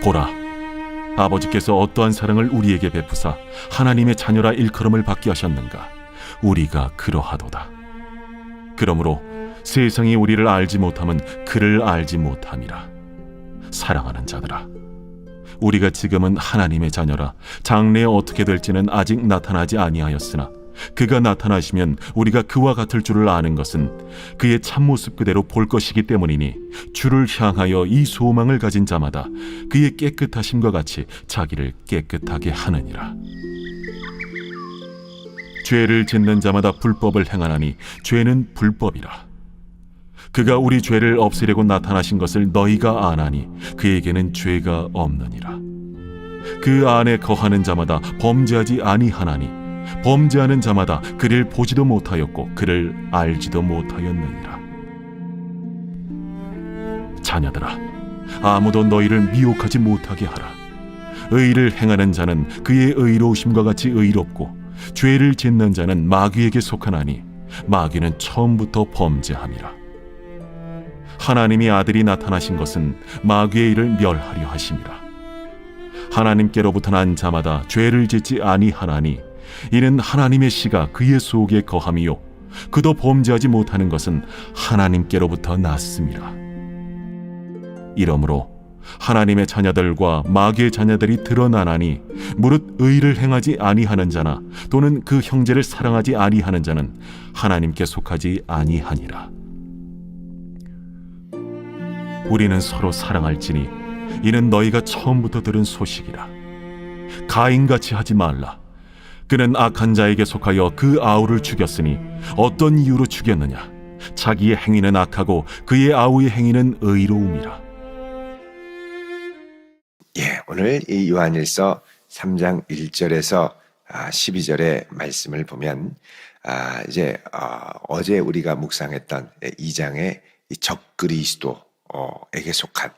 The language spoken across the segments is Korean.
보라, 아버지께서 어떠한 사랑을 우리에게 베푸사 하나님의 자녀라 일컬음을 받게 하셨는가. 우리가 그러하도다. 그러므로 세상이 우리를 알지 못함은 그를 알지 못함이라. 사랑하는 자들아, 우리가 지금은 하나님의 자녀라. 장래에 어떻게 될지는 아직 나타나지 아니하였으나 그가 나타나시면 우리가 그와 같을 줄을 아는 것은 그의 참모습 그대로 볼 것이기 때문이니, 주를 향하여 이 소망을 가진 자마다 그의 깨끗하심과 같이 자기를 깨끗하게 하느니라. 죄를 짓는 자마다 불법을 행하나니 죄는 불법이라. 그가 우리 죄를 없애려고 나타나신 것을 너희가 아나니 그에게는 죄가 없느니라. 그 안에 거하는 자마다 범죄하지 아니하나니 범죄하는 자마다 그를 보지도 못하였고 그를 알지도 못하였느니라. 자녀들아, 아무도 너희를 미혹하지 못하게 하라. 의를 행하는 자는 그의 의로우심과 같이 의롭고 죄를 짓는 자는 마귀에게 속하나니 마귀는 처음부터 범죄함이라. 하나님이 아들이 나타나신 것은 마귀의 일을 멸하려 하심이라. 하나님께로부터 난 자마다 죄를 짓지 아니하나니 이는 하나님의 씨가 그의 속에 거함이요 그도 범죄하지 못하는 것은 하나님께로부터 났음이라. 이러므로 하나님의 자녀들과 마귀의 자녀들이 드러나나니 무릇 의를 행하지 아니하는 자나 또는 그 형제를 사랑하지 아니하는 자는 하나님께 속하지 아니하니라. 우리는 서로 사랑할지니 이는 너희가 처음부터 들은 소식이라. 가인같이 하지 말라. 그는 악한 자에게 속하여 그 아우를 죽였으니 어떤 이유로 죽였느냐? 자기의 행위는 악하고 그의 아우의 행위는 의로움이라. 오늘 이 요한일서 3장 1절에서 12절의 말씀을 보면 어제 우리가 묵상했던 2장의 적그리스도에게 속한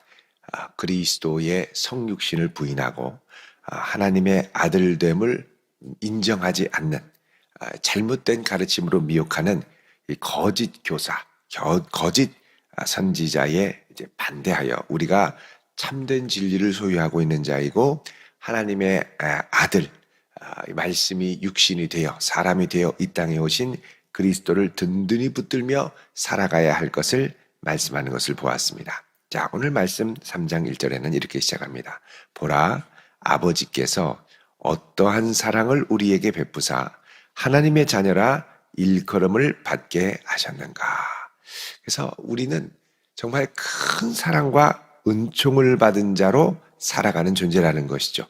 그리스도의 성육신을 부인하고 하나님의 아들됨을 인정하지 않는 잘못된 가르침으로 미혹하는 이 거짓 교사, 거짓 선지자에 반대하여 우리가 참된 진리를 소유하고 있는 자이고 하나님의 아들, 말씀이 육신이 되어 사람이 되어 이 땅에 오신 그리스도를 든든히 붙들며 살아가야 할 것을 말씀하는 것을 보았습니다. 자, 오늘 말씀 3장 1절에는 이렇게 시작합니다. 보라, 아버지께서 어떠한 사랑을 우리에게 베푸사 하나님의 자녀라 일컬음을 받게 하셨는가. 그래서 우리는 정말 큰 사랑과 은총을 받은 자로 살아가는 존재라는 것이죠.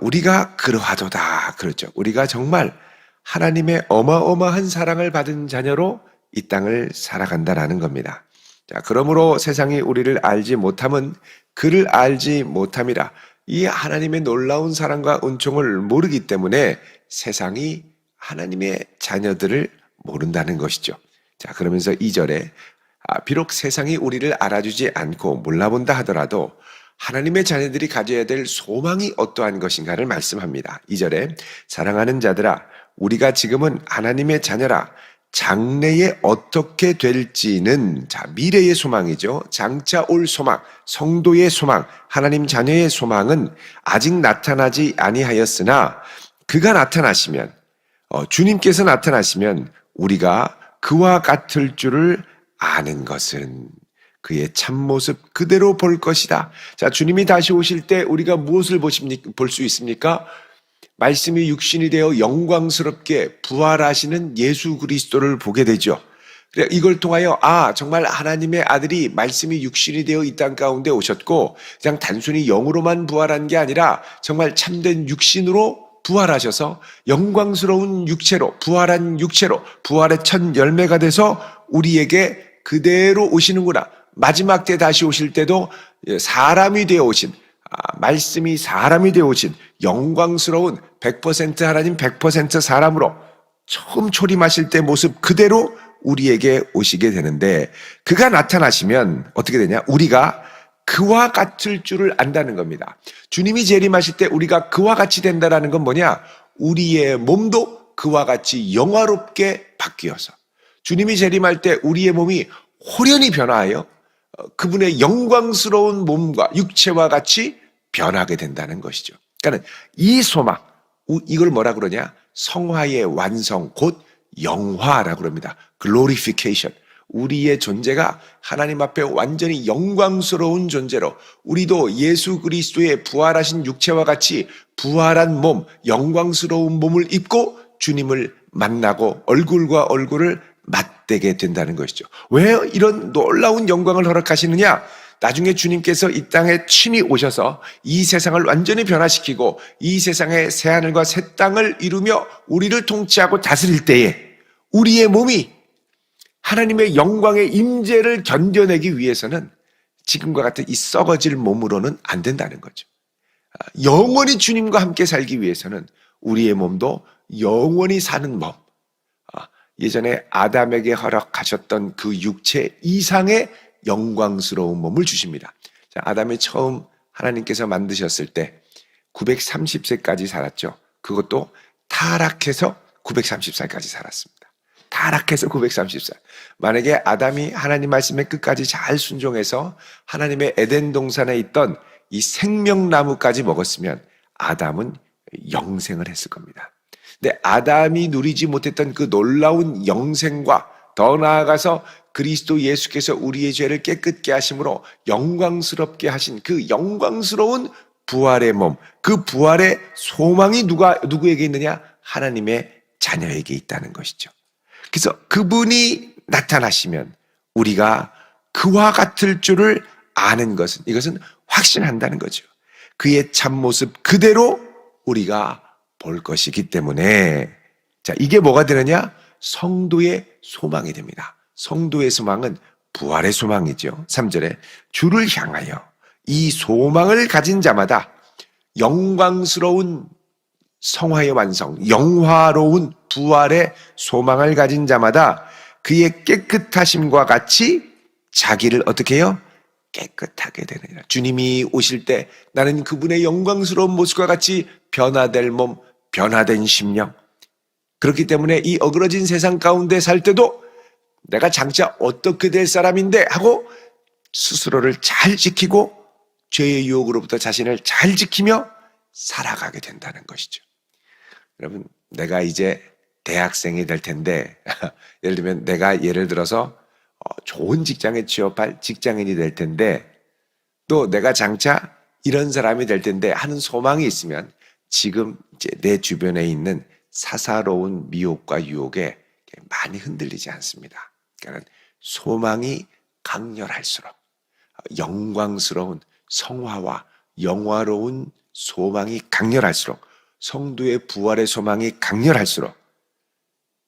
우리가 그러하도다. 그렇죠. 우리가 정말 하나님의 어마어마한 사랑을 받은 자녀로 이 땅을 살아간다라는 겁니다. 자, 그러므로 세상이 우리를 알지 못함은 그를 알지 못함이라. 이 하나님의 놀라운 사랑과 은총을 모르기 때문에 세상이 하나님의 자녀들을 모른다는 것이죠. 자, 그러면서 2절에 비록 세상이 우리를 알아주지 않고 몰라본다 하더라도 하나님의 자녀들이 가져야 될 소망이 어떠한 것인가를 말씀합니다. 2절에 사랑하는 자들아, 우리가 지금은 하나님의 자녀라. 장래에 어떻게 될지는 미래의 소망이죠. 장차 올 소망, 성도의 소망, 하나님 자녀의 소망은 아직 나타나지 아니하였으나 그가 나타나시면 주님께서 나타나시면 우리가 그와 같을 줄을 아는 것은 그의 참모습 그대로 볼 것이다. 자, 주님이 다시 오실 때 우리가 무엇을 볼 수 있습니까? 말씀이 육신이 되어 영광스럽게 부활하시는 예수 그리스도를 보게 되죠. 그래, 이걸 통하여 정말 하나님의 아들이 말씀이 육신이 되어 이 땅 가운데 오셨고 그냥 단순히 영으로만 부활한 게 아니라 정말 참된 육신으로 부활하셔서 영광스러운 육체로 부활한 육체로 부활의 첫 열매가 돼서 우리에게 그대로 오시는구나. 마지막 때 다시 오실 때도 사람이 되어 오신 말씀이 사람이 되어 오신 영광스러운 100% 하나님 100% 사람으로 처음 초림하실 때 모습 그대로 우리에게 오시게 되는데 그가 나타나시면 어떻게 되냐? 우리가 그와 같을 줄을 안다는 겁니다. 주님이 재림하실 때 우리가 그와 같이 된다는 건 뭐냐? 우리의 몸도 그와 같이 영화롭게 바뀌어서 주님이 재림할 때 우리의 몸이 호련히 변화하여 그분의 영광스러운 몸과 육체와 같이 변하게 된다는 것이죠. 그러니까 이 소망, 이걸 뭐라 그러냐? 성화의 완성, 곧 영화라고 그럽니다. glorification. 우리의 존재가 하나님 앞에 완전히 영광스러운 존재로, 우리도 예수 그리스도의 부활하신 육체와 같이 부활한 몸, 영광스러운 몸을 입고 주님을 만나고 얼굴과 얼굴을 맞대게 된다는 것이죠. 왜 이런 놀라운 영광을 허락하시느냐? 나중에 주님께서 이 땅에 친히 오셔서 이 세상을 완전히 변화시키고 이 세상의 새하늘과 새 땅을 이루며 우리를 통치하고 다스릴 때에 우리의 몸이 하나님의 영광의 임재를 견뎌내기 위해서는 지금과 같은 이 썩어질 몸으로는 안 된다는 거죠. 영원히 주님과 함께 살기 위해서는 우리의 몸도 영원히 사는 몸, 예전에 아담에게 허락하셨던 그 육체 이상의 영광스러운 몸을 주십니다. 아담이 처음 하나님께서 만드셨을 때 930세까지 살았죠. 그것도 타락해서 930살까지 살았습니다. 타락해서 930살. 만약에 아담이 하나님 말씀에 끝까지 잘 순종해서 하나님의 에덴 동산에 있던 이 생명나무까지 먹었으면 아담은 영생을 했을 겁니다. 근데 아담이 누리지 못했던 그 놀라운 영생과 더 나아가서 그리스도 예수께서 우리의 죄를 깨끗게 하심으로 영광스럽게 하신 그 영광스러운 부활의 몸, 그 부활의 소망이 누구에게 있느냐? 하나님의 자녀에게 있다는 것이죠. 그래서 그분이 나타나시면 우리가 그와 같을 줄을 아는 것은, 이것은 확신한다는 거죠. 그의 참모습 그대로 우리가 볼 것이기 때문에, 자, 이게 뭐가 되느냐? 성도의 소망이 됩니다. 성도의 소망은 부활의 소망이죠. 3절에 주를 향하여 이 소망을 가진 자마다 영광스러운 성화의 완성, 영화로운 부활의 소망을 가진 자마다 그의 깨끗하심과 같이 자기를 어떻게 해요? 깨끗하게 되느니라. 주님이 오실 때 나는 그분의 영광스러운 모습과 같이 변화될 몸, 변화된 심령. 그렇기 때문에 이 어그러진 세상 가운데 살 때도 내가 장차 어떻게 될 사람인데 하고 스스로를 잘 지키고 죄의 유혹으로부터 자신을 잘 지키며 살아가게 된다는 것이죠. 여러분, 내가 이제 대학생이 될 텐데 예를 들면 내가 예를 들어서 좋은 직장에 취업할 직장인이 될 텐데 또 내가 장차 이런 사람이 될 텐데 하는 소망이 있으면 지금 이제 내 주변에 있는 사사로운 미혹과 유혹에 많이 흔들리지 않습니다. 그러니까 소망이 강렬할수록 영광스러운 성화와 영화로운 소망이 강렬할수록 성도의 부활의 소망이 강렬할수록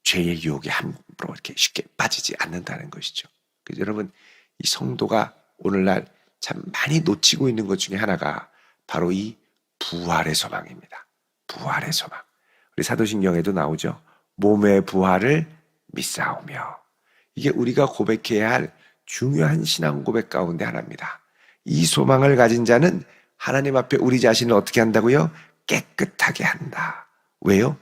죄의 유혹에 함부로 이렇게 쉽게 빠지지 않는다는 것이죠. 그래서 여러분, 이 성도가 오늘날 참 많이 놓치고 있는 것 중에 하나가 바로 이 부활의 소망입니다. 부활의 소망. 우리 사도신경에도 나오죠. 몸의 부활을 믿사오며. 이게 우리가 고백해야 할 중요한 신앙 고백 가운데 하나입니다. 이 소망을 가진 자는 하나님 앞에 우리 자신을 어떻게 한다고요? 깨끗하게 한다. 왜요?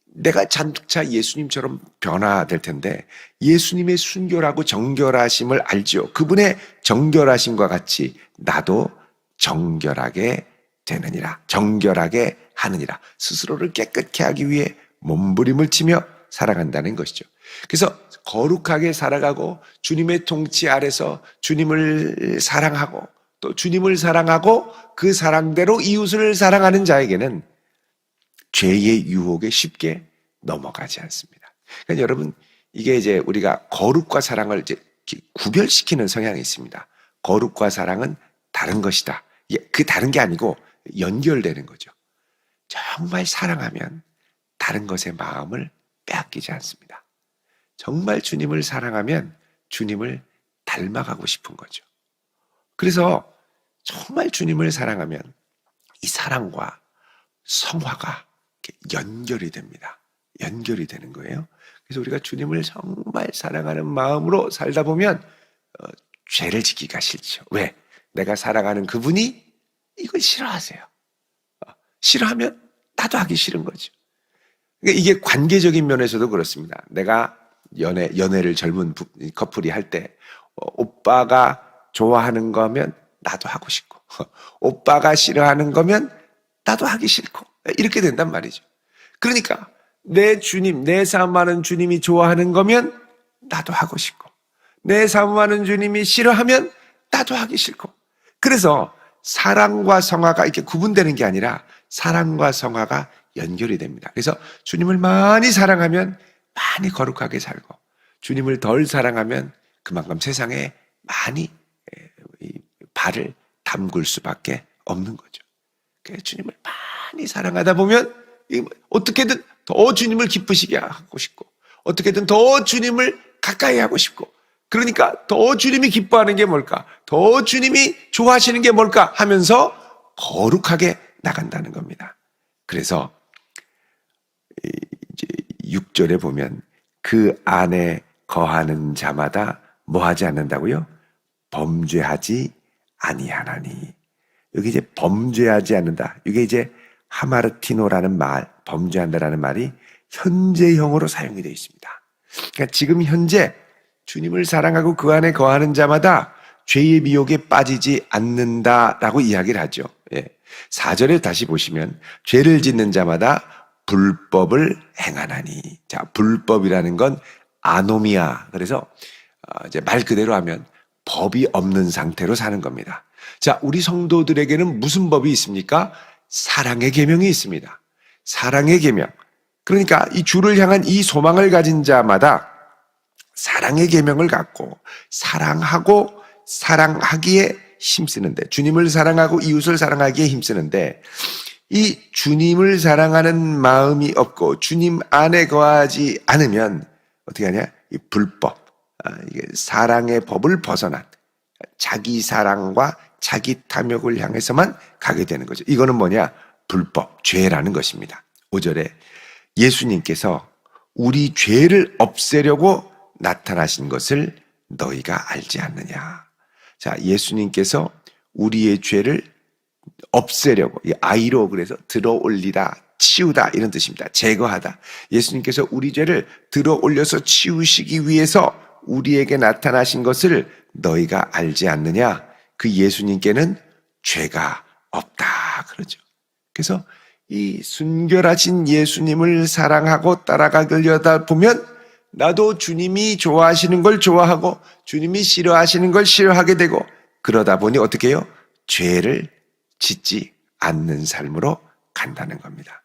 내가 장차 예수님처럼 변화될 텐데 예수님의 순결하고 정결하심을 알죠. 그분의 정결하심과 같이 나도 정결하게 되느니라. 정결하게 하느니라. 스스로를 깨끗게 하기 위해 몸부림을 치며 살아간다는 것이죠. 그래서 거룩하게 살아가고 주님의 통치 아래서 주님을 사랑하고 또 주님을 사랑하고 그 사랑대로 이웃을 사랑하는 자에게는 죄의 유혹에 쉽게 넘어가지 않습니다. 그러니까 여러분, 이게 이제 우리가 거룩과 사랑을 이제 구별시키는 성향이 있습니다. 거룩과 사랑은 다른 것이다. 그 다른 게 아니고 연결되는 거죠. 정말 사랑하면 다른 것에 마음을 빼앗기지 않습니다. 정말 주님을 사랑하면 주님을 닮아가고 싶은 거죠. 그래서 정말 주님을 사랑하면 이 사랑과 성화가 연결이 됩니다. 연결이 되는 거예요. 그래서 우리가 주님을 정말 사랑하는 마음으로 살다 보면 죄를 지키기가 싫죠. 왜? 내가 사랑하는 그분이 이걸 싫어하세요. 싫어하면 나도 하기 싫은 거죠. 그러니까 이게 관계적인 면에서도 그렇습니다. 내가 연애를 젊은 커플이 할 때 오빠가 좋아하는 거면 나도 하고 싶고 오빠가 싫어하는 거면 나도 하기 싫고 이렇게 된단 말이죠. 그러니까 내 주님, 내 사모하는 주님이 좋아하는 거면 나도 하고 싶고 내 사모하는 주님이 싫어하면 나도 하기 싫고. 그래서 사랑과 성화가 이렇게 구분되는 게 아니라 사랑과 성화가 연결이 됩니다. 그래서 주님을 많이 사랑하면 많이 거룩하게 살고 주님을 덜 사랑하면 그만큼 세상에 많이 발을 담글 수밖에 없는 거죠. 그래서 주님을 많이 사랑하다 보면 어떻게든 더 주님을 기쁘시게 하고 싶고 어떻게든 더 주님을 가까이 하고 싶고 그러니까 더 주님이 기뻐하는 게 뭘까? 더 주님이 좋아하시는 게 뭘까? 하면서 거룩하게 나간다는 겁니다. 그래서 이제 6절에 보면 그 안에 거하는 자마다 뭐 하지 않는다고요? 범죄하지 아니하나니. 여기 이제 범죄하지 않는다. 이게 이제 하마르티노라는 말, 범죄한다라는 말이 현재형으로 사용이 되어 있습니다. 그러니까 지금 현재 주님을 사랑하고 그 안에 거하는 자마다 죄의 미혹에 빠지지 않는다라고 이야기를 하죠. 4절에 다시 보시면 죄를 짓는 자마다 불법을 행하나니. 자, 불법이라는 건 아노미아. 그래서 이제 말 그대로 하면 법이 없는 상태로 사는 겁니다. 자, 우리 성도들에게는 무슨 법이 있습니까? 사랑의 계명이 있습니다. 사랑의 계명. 그러니까 이 주를 향한 이 소망을 가진 자마다 사랑의 계명을 갖고 사랑하고 사랑하기에 힘쓰는데, 주님을 사랑하고 이웃을 사랑하기에 힘쓰는데, 이 주님을 사랑하는 마음이 없고 주님 안에 거하지 않으면 어떻게 하냐? 이 불법, 이게 사랑의 법을 벗어난 자기 사랑과 자기 탐욕을 향해서만 가게 되는 거죠. 이거는 뭐냐? 불법, 죄라는 것입니다. 5절에 예수님께서 우리 죄를 없애려고 나타나신 것을 너희가 알지 않느냐. 자, 예수님께서 우리의 죄를 없애려고, 아이로 그래서 들어올리다, 치우다 이런 뜻입니다. 제거하다. 예수님께서 우리 죄를 들어올려서 치우시기 위해서 우리에게 나타나신 것을 너희가 알지 않느냐. 그 예수님께는 죄가 없다 그러죠. 그래서 이 순결하신 예수님을 사랑하고 따라가려다 보면 나도 주님이 좋아하시는 걸 좋아하고 주님이 싫어하시는 걸 싫어하게 되고, 그러다 보니 어떻게 해요? 죄를 짓지 않는 삶으로 간다는 겁니다.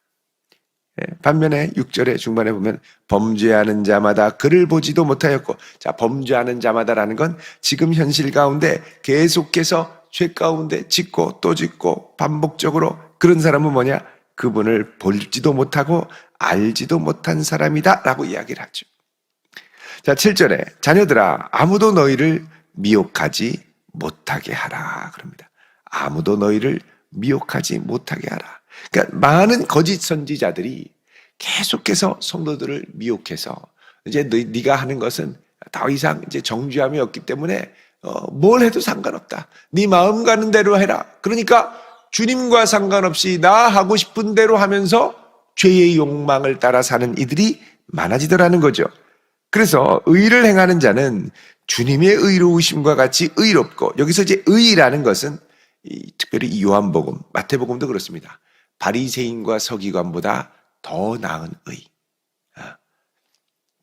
반면에 6절의 중반에 보면 범죄하는 자마다 그를 보지도 못하였고, 자, 범죄하는 자마다라는 건 지금 현실 가운데 계속해서 죄 가운데 짓고 또 짓고 반복적으로, 그런 사람은 뭐냐? 그분을 볼지도 못하고 알지도 못한 사람이다 라고 이야기를 하죠. 자, 7절에 자녀들아 아무도 너희를 미혹하지 못하게 하라 그럽니다. 아무도 너희를 미혹하지 못하게 하라. 그러니까 많은 거짓 선지자들이 계속해서 성도들을 미혹해서 이제 네가 하는 것은 더 이상 이제 정죄함이 없기 때문에 뭘 해도 상관없다. 네 마음 가는 대로 해라. 그러니까 주님과 상관없이 나 하고 싶은 대로 하면서 죄의 욕망을 따라 사는 이들이 많아지더라는 거죠. 그래서 의를 행하는 자는 주님의 의로우심과 같이 의롭고, 여기서 이제 의라는 것은 특별히 이 요한복음, 마태복음도 그렇습니다. 바리새인과 서기관보다 더 나은 의.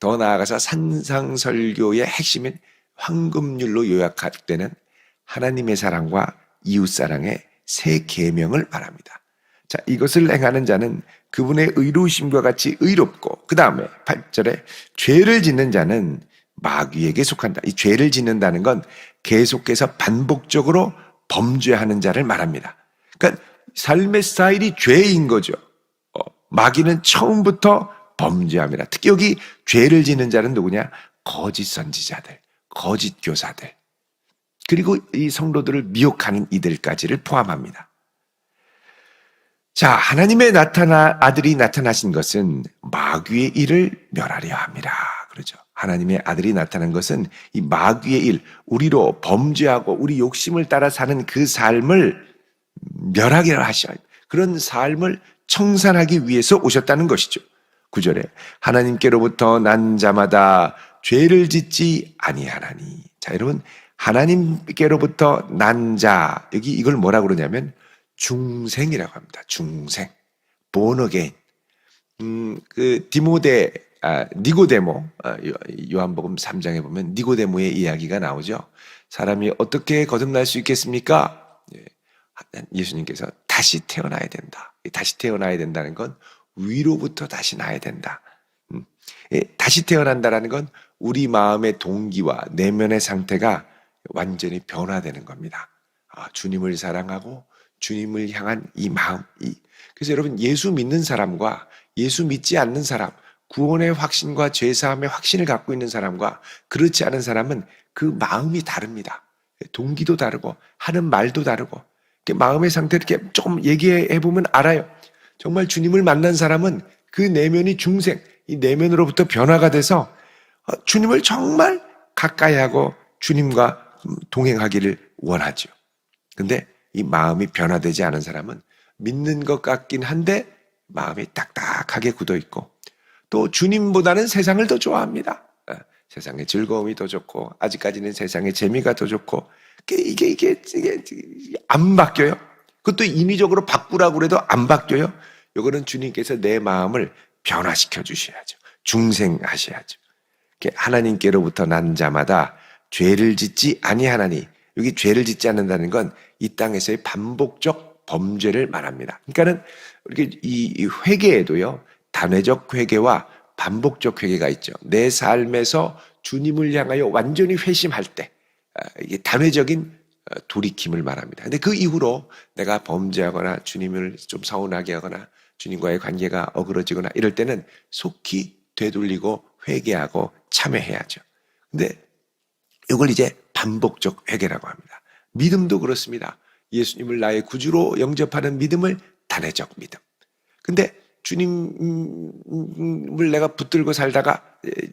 더 나아가서 산상설교의 핵심인 황금률로 요약할 때는 하나님의 사랑과 이웃사랑의 세 계명을 말합니다. 자, 이것을 행하는 자는 그분의 의로우심과 같이 의롭고, 그 다음에 8절에 죄를 짓는 자는 마귀에게 속한다. 이 죄를 짓는다는 건 계속해서 반복적으로 범죄하는 자를 말합니다. 그러니까 삶의 스타일이 죄인 거죠. 마귀는 처음부터 범죄합니다. 특히 여기 죄를 짓는 자는 누구냐? 거짓 선지자들, 거짓 교사들, 그리고 이 성도들을 미혹하는 이들까지를 포함합니다. 자, 하나님의 아들이 나타나신 것은 마귀의 일을 멸하려 함이라 그러죠. 하나님의 아들이 나타난 것은 이 마귀의 일, 우리로 범죄하고 우리 욕심을 따라 사는 그 삶을 멸하게 하셔야, 그런 삶을 청산하기 위해서 오셨다는 것이죠. 9절에 하나님께로부터 난 자마다 죄를 짓지 아니하나니. 자, 여러분, 하나님께로부터 난 자, 여기 이걸 뭐라고 그러냐면 중생이라고 합니다. 중생. born again. 니고데모, 요한복음 3장에 보면 니고데모의 이야기가 나오죠. 사람이 어떻게 거듭날 수 있겠습니까? 예수님께서 다시 태어나야 된다. 다시 태어나야 된다는 건 위로부터 다시 나야 된다. 다시 태어난다는 건 우리 마음의 동기와 내면의 상태가 완전히 변화되는 겁니다. 주님을 사랑하고 주님을 향한 이 마음. 그래서 여러분, 예수 믿는 사람과 예수 믿지 않는 사람, 구원의 확신과 죄사함의 확신을 갖고 있는 사람과 그렇지 않은 사람은 그 마음이 다릅니다. 동기도 다르고 하는 말도 다르고 마음의 상태를 이렇게 조금 얘기해 보면 알아요. 정말 주님을 만난 사람은 그 내면이 중생, 이 내면으로부터 변화가 돼서 주님을 정말 가까이 하고 주님과 동행하기를 원하죠. 근데 이 마음이 변화되지 않은 사람은 믿는 것 같긴 한데 마음이 딱딱하게 굳어 있고 또 주님보다는 세상을 더 좋아합니다. 세상의 즐거움이 더 좋고 아직까지는 세상의 재미가 더 좋고 이게 안 바뀌어요. 그것도 인위적으로 바꾸라고 해도 안 바뀌어요. 이거는 주님께서 내 마음을 변화시켜 주셔야죠. 중생하셔야죠. 하나님께로부터 난 자마다 죄를 짓지 아니하나니, 여기 죄를 짓지 않는다는 건 이 땅에서의 반복적 범죄를 말합니다. 그러니까는 이렇게 이 회개에도요, 단회적 회개와 반복적 회개가 있죠. 내 삶에서 주님을 향하여 완전히 회심할 때 이게 단회적인 돌이킴을 말합니다. 근데 그 이후로 내가 범죄하거나 주님을 좀 서운하게 하거나 주님과의 관계가 어그러지거나 이럴 때는 속히 되돌리고 회개하고 참회해야죠. 근데 이걸 이제 반복적 회개라고 합니다. 믿음도 그렇습니다. 예수님을 나의 구주로 영접하는 믿음을 단회적 믿음. 근데 주님을 내가 붙들고 살다가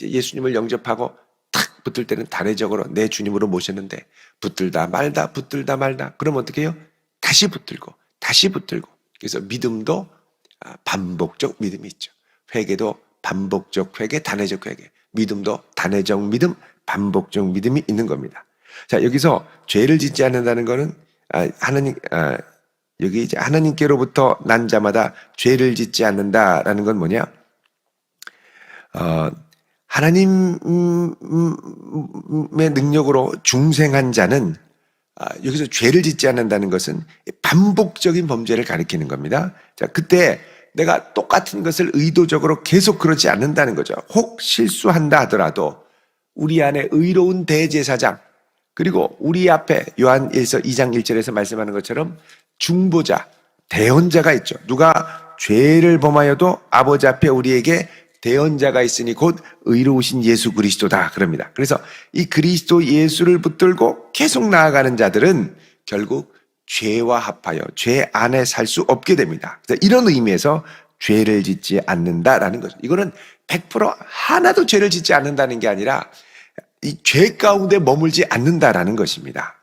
예수님을 영접하고 탁 붙들 때는 단회적으로 내 주님으로 모셨는데 붙들다 말다 그러면 어떻게 해요? 다시 붙들고 그래서 믿음도 반복적 믿음이 있죠. 회개도 반복적 회개, 단회적 회개. 믿음도 단회적 믿음, 반복적 믿음이 있는 겁니다. 자, 여기서 죄를 짓지 않는다는 거는 여기 이제 하나님께로부터 난 자마다 죄를 짓지 않는다라는 건 뭐냐? 하나님의 능력으로 중생한 자는 여기서 죄를 짓지 않는다는 것은 반복적인 범죄를 가리키는 겁니다. 자, 그때 내가 똑같은 것을 의도적으로 계속 그러지 않는다는 거죠. 혹 실수한다 하더라도 우리 안에 의로운 대제사장, 그리고 우리 앞에 요한일서 2장 1절에서 말씀하는 것처럼 중보자, 대언자가 있죠. 누가 죄를 범하여도 아버지 앞에 우리에게 대언자가 있으니 곧 의로우신 예수 그리스도다 그럽니다. 그래서 이 그리스도 예수를 붙들고 계속 나아가는 자들은 결국 죄와 합하여 죄 안에 살 수 없게 됩니다. 이런 의미에서 죄를 짓지 않는다라는 거죠. 이거는 100% 하나도 죄를 짓지 않는다는 게 아니라 이 죄 가운데 머물지 않는다라는 것입니다.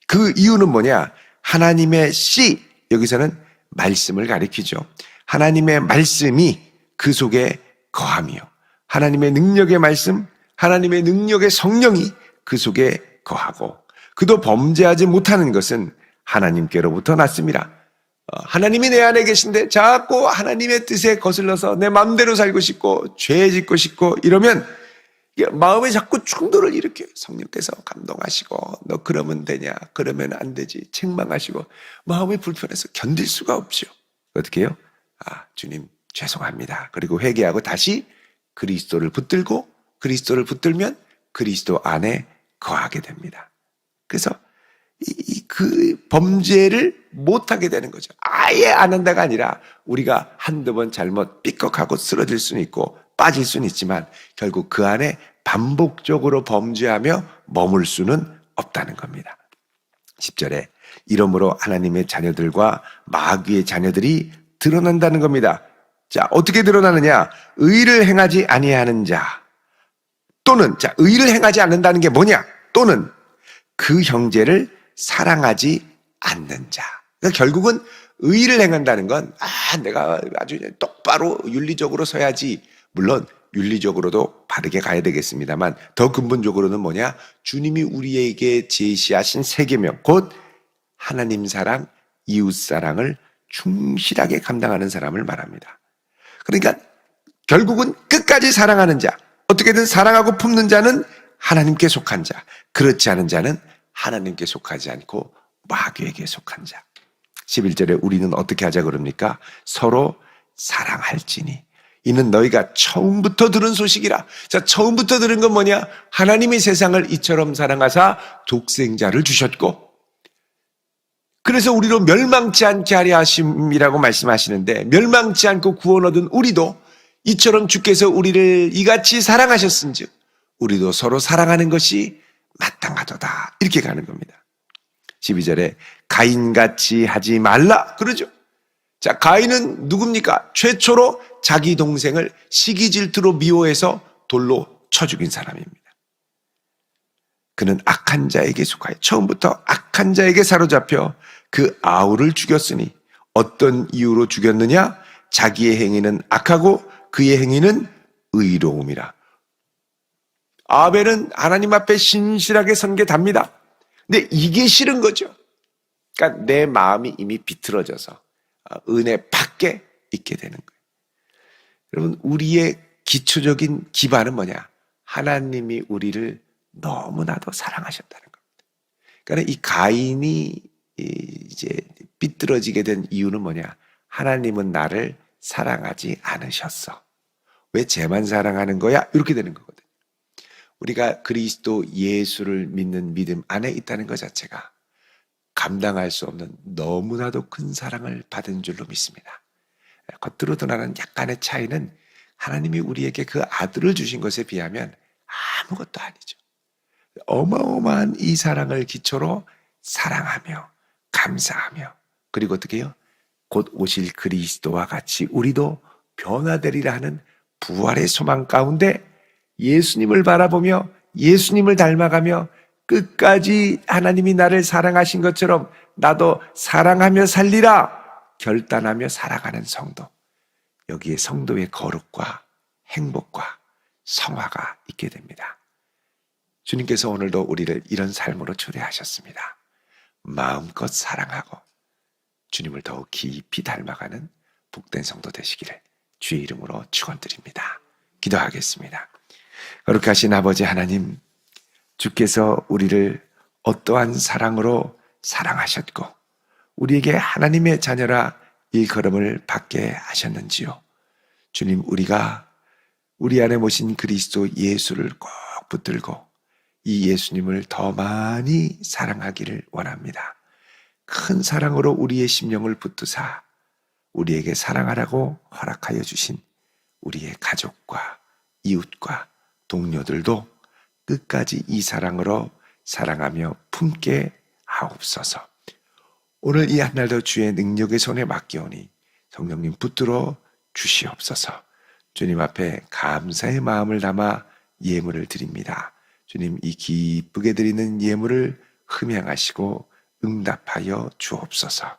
그 이유는 뭐냐? 하나님의 씨, 여기서는 말씀을 가리키죠. 하나님의 말씀이 그 속에 거함이요. 하나님의 능력의 말씀, 하나님의 능력의 성령이 그 속에 거하고 그도 범죄하지 못하는 것은 하나님께로부터 났습니다. 하나님이 내 안에 계신데 자꾸 하나님의 뜻에 거슬러서 내 마음대로 살고 싶고 죄 짓고 싶고 이러면 마음에 자꾸 충돌을 일으켜요. 성령께서 감동하시고 너 그러면 되냐, 그러면 안 되지 책망하시고 마음이 불편해서 견딜 수가 없죠. 어떻게 해요? 주님 죄송합니다. 그리고 회개하고 다시 그리스도를 붙들고 그리스도를 붙들면 그리스도 안에 거하게 됩니다. 그래서 그 범죄를 못하게 되는 거죠. 아예 안 한다가 아니라 우리가 한두 번 잘못 삐걱하고 쓰러질 수는 있고 빠질 수는 있지만 결국 그 안에 반복적으로 범죄하며 머물 수는 없다는 겁니다. 10절에 이러므로 하나님의 자녀들과 마귀의 자녀들이 드러난다는 겁니다. 자, 어떻게 드러나느냐? 의를 행하지 아니하는 자 또는 의를 행하지 않는다는 게 뭐냐? 또는 그 형제를 사랑하지 않는 자. 그러니까 결국은 의를 행한다는 건 내가 아주 똑바로 윤리적으로 서야지. 물론 윤리적으로도 바르게 가야 되겠습니다만 더 근본적으로는 뭐냐? 주님이 우리에게 제시하신 세 계명, 곧 하나님 사랑, 이웃 사랑을 충실하게 감당하는 사람을 말합니다. 그러니까 결국은 끝까지 사랑하는 자, 어떻게든 사랑하고 품는 자는 하나님께 속한 자, 그렇지 않은 자는 하나님께 속하지 않고 마귀에게 속한 자. 11절에 우리는 어떻게 하자 그럽니까? 서로 사랑할지니 이는 너희가 처음부터 들은 소식이라. 자, 처음부터 들은 건 뭐냐? 하나님이 세상을 이처럼 사랑하사 독생자를 주셨고, 그래서 우리로 멸망치 않게 하려 하심이라고 말씀하시는데, 멸망치 않고 구원 얻은 우리도 이처럼 주께서 우리를 이같이 사랑하셨은즉 우리도 서로 사랑하는 것이 마땅하도다. 이렇게 가는 겁니다. 12절에 가인같이 하지 말라 그러죠. 자, 가인은 누굽니까? 최초로 자기 동생을 시기 질투로 미워해서 돌로 쳐 죽인 사람입니다. 그는 악한 자에게 속하여 처음부터 악한 자에게 사로잡혀 그 아우를 죽였으니 어떤 이유로 죽였느냐? 자기의 행위는 악하고 그의 행위는 의로움이라. 아벨은 하나님 앞에 신실하게 선 게 답니다. 근데 이게 싫은 거죠. 그러니까 내 마음이 이미 비틀어져서 은혜 밖에 있게 되는 거예요. 여러분, 우리의 기초적인 기반은 뭐냐? 하나님이 우리를 너무나도 사랑하셨다는 겁니다. 그러니까 이 가인이 이제 삐뚤어지게 된 이유는 뭐냐? 하나님은 나를 사랑하지 않으셨어. 왜 쟤만 사랑하는 거야? 이렇게 되는 거거든요. 우리가 그리스도 예수를 믿는 믿음 안에 있다는 것 자체가 감당할 수 없는 너무나도 큰 사랑을 받은 줄로 믿습니다. 겉으로 드러나는 약간의 차이는 하나님이 우리에게 그 아들을 주신 것에 비하면 아무것도 아니죠. 어마어마한 이 사랑을 기초로 사랑하며 감사하며, 그리고 어떻게 해요? 곧 오실 그리스도와 같이 우리도 변화되리라 하는 부활의 소망 가운데 예수님을 바라보며 예수님을 닮아가며 끝까지 하나님이 나를 사랑하신 것처럼 나도 사랑하며 살리라 결단하며 살아가는 성도, 여기에 성도의 거룩과 행복과 성화가 있게 됩니다. 주님께서 오늘도 우리를 이런 삶으로 초대하셨습니다. 마음껏 사랑하고 주님을 더욱 깊이 닮아가는 복된 성도 되시기를 주의 이름으로 축원드립니다. 기도하겠습니다. 거룩하신 아버지 하나님, 주께서 우리를 어떠한 사랑으로 사랑하셨고 우리에게 하나님의 자녀라 일컬음을 받게 하셨는지요. 주님, 우리가 우리 안에 모신 그리스도 예수를 꼭 붙들고 이 예수님을 더 많이 사랑하기를 원합니다. 큰 사랑으로 우리의 심령을 붙드사 우리에게 사랑하라고 허락하여 주신 우리의 가족과 이웃과 동료들도 끝까지 이 사랑으로 사랑하며 품게 하옵소서. 오늘 이 한날도 주의 능력의 손에 맡기오니 성령님 붙들어 주시옵소서. 주님 앞에 감사의 마음을 담아 예물을 드립니다. 주님, 이 기쁘게 드리는 예물을 흠양하시고 응답하여 주옵소서.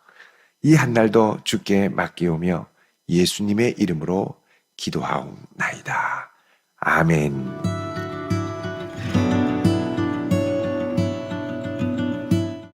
이 한날도 주께 맡기오며 예수님의 이름으로 기도하옵나이다. 아멘.